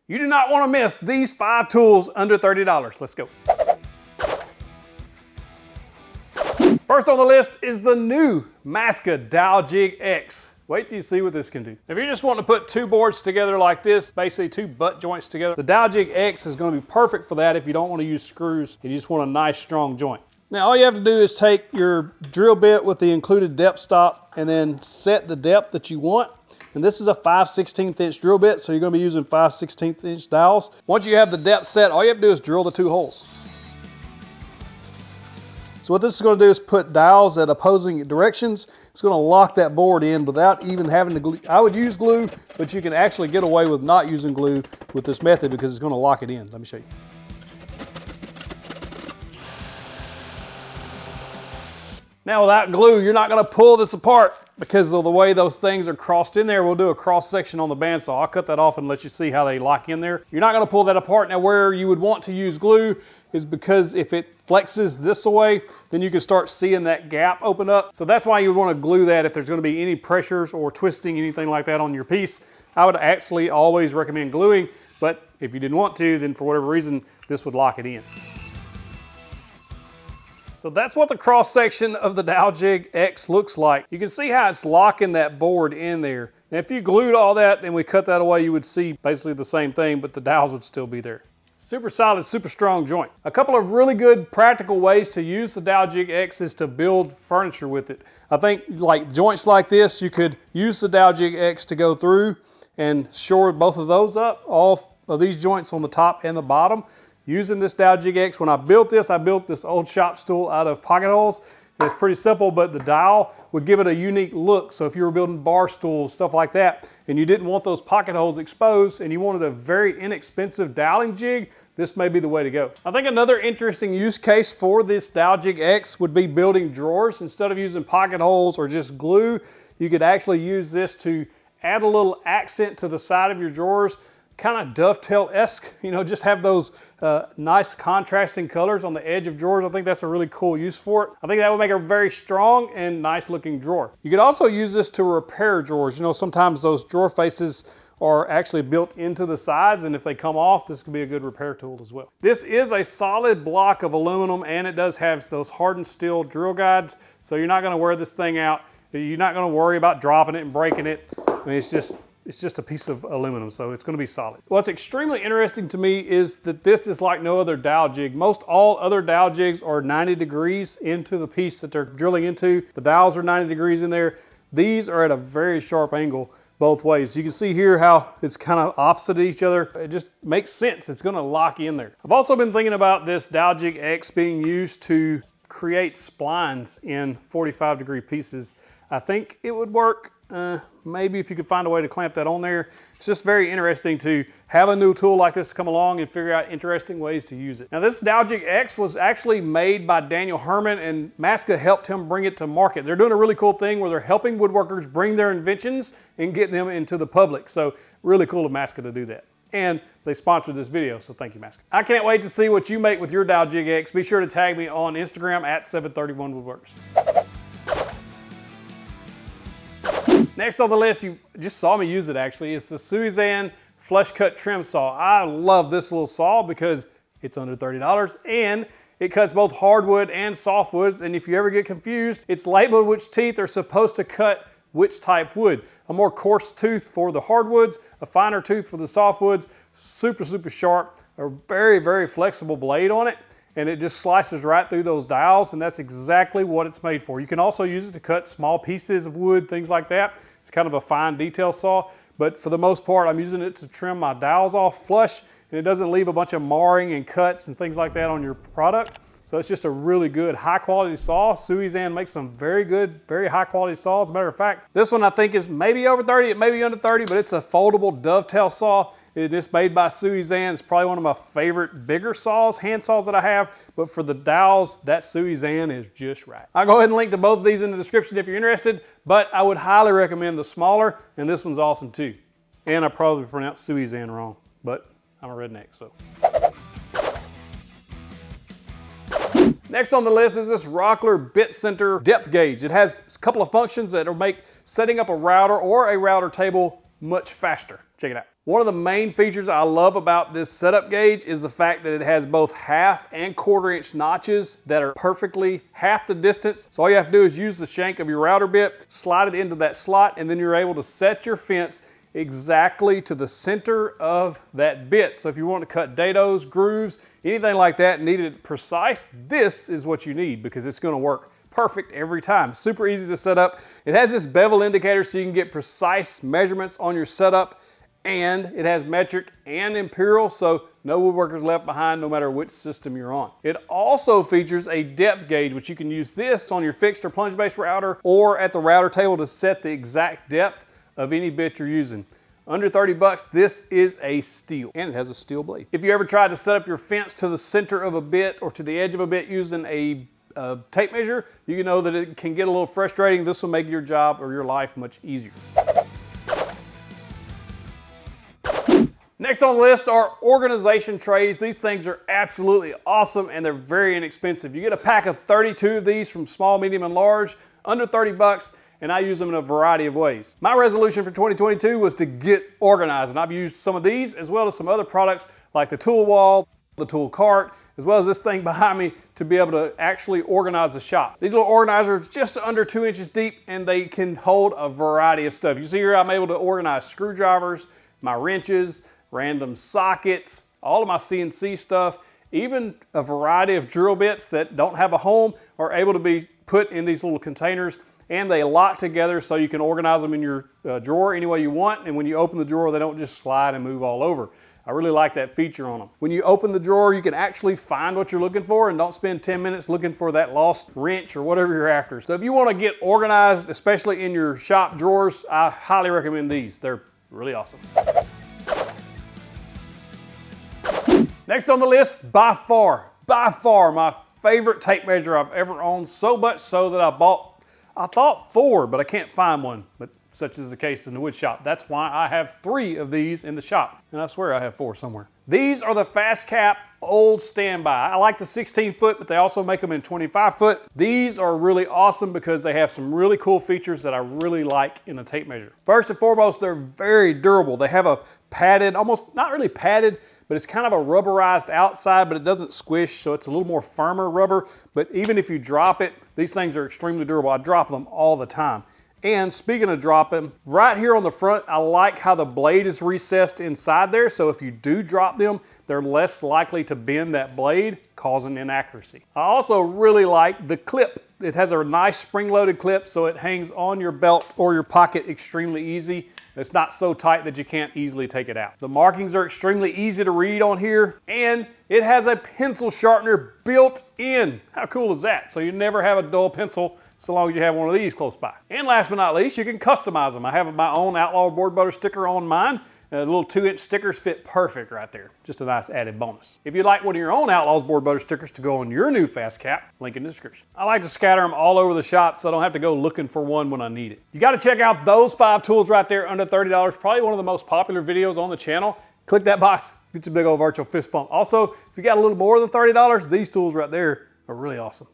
You do not want to miss these 5 tools under $30. Let's go. First on the list is the new Massca Dowel Jig X. Wait till you see what this can do. If you're just wanting to put 2 boards together like this, basically 2 butt joints together, the Dowel Jig X is going to be perfect for that if you don't want to use screws and you just want a nice strong joint. Now all you have to do is take your drill bit with the included depth stop and then set the depth that you want. And this is a 5/16 inch drill bit, so you're going to be using 5/16 inch dowels. Once you have the depth set, all you have to do is drill the 2 holes. So what this is going to do is put dowels at opposing directions. It's going to lock that board in without even having to glue. I would use glue, but you can actually get away with not using glue with this method because it's going to lock it in. Let me show you. Now without glue, you're not going to pull this apart because of the way those things are crossed in there. We'll do a cross section on the bandsaw. I'll cut that off and let you see how they lock in there. You're not going to pull that apart. Now where you would want to use glue is because if it flexes this way, then you can start seeing that gap open up. So that's why you would want to glue that if there's going to be any pressures or twisting, anything like that on your piece. I would actually always recommend gluing, but if you didn't want to, then for whatever reason, this would lock it in. So that's what the cross section of the Dowel Jig X looks like. You can see how it's locking that board in there. Now if you glued all that and we cut that away, you would see basically the same thing, but the dowels would still be there. Super solid, super strong joint. A couple of really good practical ways to use the Dowel Jig X is to build furniture with it. I think like joints like this, you could use the Dowel Jig X to go through and shore both of those up, all of these joints on the top and the bottom. Using this Dowel Jig X, when I built this old shop stool out of pocket holes. It's pretty simple, but the dowel would give it a unique look. So if you were building bar stools, stuff like that, and you didn't want those pocket holes exposed and you wanted a very inexpensive doweling jig, this may be the way to go. I think another interesting use case for this Dowel Jig X would be building drawers. Instead of using pocket holes or just glue, you could actually use this to add a little accent to the side of your drawers, kind of dovetail-esque, you know, just have those nice contrasting colors on the edge of drawers. I think that's a really cool use for it. I think that would make a very strong and nice looking drawer. You could also use this to repair drawers. You know, sometimes those drawer faces are actually built into the sides, and if they come off, this could be a good repair tool as well. This is a solid block of aluminum, and it does have those hardened steel drill guides, so you're not gonna wear this thing out. You're not gonna worry about dropping it and breaking it. I mean, it's just a piece of aluminum, so it's gonna be solid. What's extremely interesting to me is that this is like no other dowel jig. Most all other dowel jigs are 90 degrees into the piece that they're drilling into. The dowels are 90 degrees in there. These are at a very sharp angle both ways. You can see here how it's kind of opposite each other. It just makes sense. It's gonna lock in there. I've also been thinking about this Dowel Jig X being used to create splines in 45-degree pieces. I think it would work. Maybe if you could find a way to clamp that on there. It's just very interesting to have a new tool like this to come along and figure out interesting ways to use it. Now this Dowel Jig X was actually made by Daniel Herman, and Massca helped him bring it to market. They're doing a really cool thing where they're helping woodworkers bring their inventions and get them into the public. So really cool of Massca to do that. And they sponsored this video, so thank you, Massca. I can't wait to see what you make with your Dowel Jig X. Be sure to tag me on Instagram at 731woodworks. Next on the list, you just saw me use it actually, it's the Suizan Flush Cut Trim Saw. I love this little saw because it's under $30 and it cuts both hardwood and softwoods, and if you ever get confused, it's labeled which teeth are supposed to cut which type wood. A more coarse tooth for the hardwoods, a finer tooth for the softwoods, super, super sharp, a very, very flexible blade on it, and it just slices right through those dowels, and that's exactly what it's made for. You can also use it to cut small pieces of wood, things like that. It's kind of a fine detail saw, but for the most part, I'm using it to trim my dowels off flush, and it doesn't leave a bunch of marring and cuts and things like that on your product. So it's just a really good, high quality saw. Suizan makes some very good, very high quality saws. As a matter of fact, this one I think is maybe over 30, it may be under 30, but it's a foldable dovetail saw. It is made by Suizan. It's probably one of my favorite bigger saws, hand saws that I have, but for the dowels, that Suizan is just right. I'll go ahead and link to both of these in the description if you're interested, but I would highly recommend the smaller, and this one's awesome too. And I probably pronounced Suizan wrong, but I'm a redneck, so. Next on the list is this Rockler Bit Center Depth Gauge. It has a couple of functions that will make setting up a router or a router table much faster. Check it out. One of the main features I love about this setup gauge is the fact that it has both 1/2 and 1/4 inch notches that are perfectly half the distance. So all you have to do is use the shank of your router bit, slide it into that slot, and then you're able to set your fence exactly to the center of that bit. So if you want to cut dados, grooves, anything like that, need it precise, this is what you need because it's going to work perfect every time. Super easy to set up. It has this bevel indicator so you can get precise measurements on your setup, and it has metric and imperial, so no woodworkers left behind no matter which system you're on. It also features a depth gauge, which you can use this on your fixed or plunge-based router or at the router table to set the exact depth of any bit you're using. Under 30 bucks, this is a steal, and it has a steel blade. If you ever tried to set up your fence to the center of a bit or to the edge of a bit using a tape measure, you know that it can get a little frustrating. This will make your job or your life much easier. Next on the list are organization trays. These things are absolutely awesome and they're very inexpensive. You get a pack of 32 of these from small, medium, and large, under 30 bucks, and I use them in a variety of ways. My resolution for 2022 was to get organized, and I've used some of these as well as some other products like the tool wall, the tool cart, as well as this thing behind me to be able to actually organize the shop. These little organizers just under 2 inches deep, and they can hold a variety of stuff. You see here I'm able to organize screwdrivers, my wrenches, random sockets, all of my CNC stuff, even a variety of drill bits that don't have a home are able to be put in these little containers, and they lock together so you can organize them in your drawer any way you want, and when you open the drawer they don't just slide and move all over. I really like that feature on them. When you open the drawer, you can actually find what you're looking for and don't spend 10 minutes looking for that lost wrench or whatever you're after. So if you want to get organized, especially in your shop drawers, I highly recommend these. They're really awesome. Next on the list, by far my favorite tape measure I've ever owned, so much so that I thought 4, but I can't find one, but such is the case in the wood shop. That's why I have 3 of these in the shop, and I swear I have 4 somewhere. These are the Fastcap Old Standby. I like the 16 foot, but they also make them in 25 foot. These are really awesome because they have some really cool features that I really like in a tape measure. First and foremost, they're very durable. They have a padded, almost not really padded, but it's kind of a rubberized outside, but it doesn't squish, so it's a little more firmer rubber. But even if you drop it, these things are extremely durable. I drop them all the time. And speaking of dropping, right here on the front, I like how the blade is recessed inside there, so if you do drop them, they're less likely to bend that blade, causing inaccuracy. I also really like the clip. It has a nice spring-loaded clip, so it hangs on your belt or your pocket extremely easy. It's not so tight that you can't easily take it out. The markings are extremely easy to read on here, and it has a pencil sharpener built in. How cool is that? So you never have a dull pencil so long as you have one of these close by. And last but not least, you can customize them. I have my own Outlaw board butter sticker on mine. The little 2-inch stickers fit perfect right there. Just a nice added bonus. If you'd like one of your own Outlaws board butter stickers to go on your new Fastcap, link in the description. I like to scatter them all over the shop so I don't have to go looking for one when I need it. You gotta check out those 5 tools right there under $30. Probably one of the most popular videos on the channel. Click that box, get your big old virtual fist bump. Also, if you got a little more than $30, these tools right there are really awesome.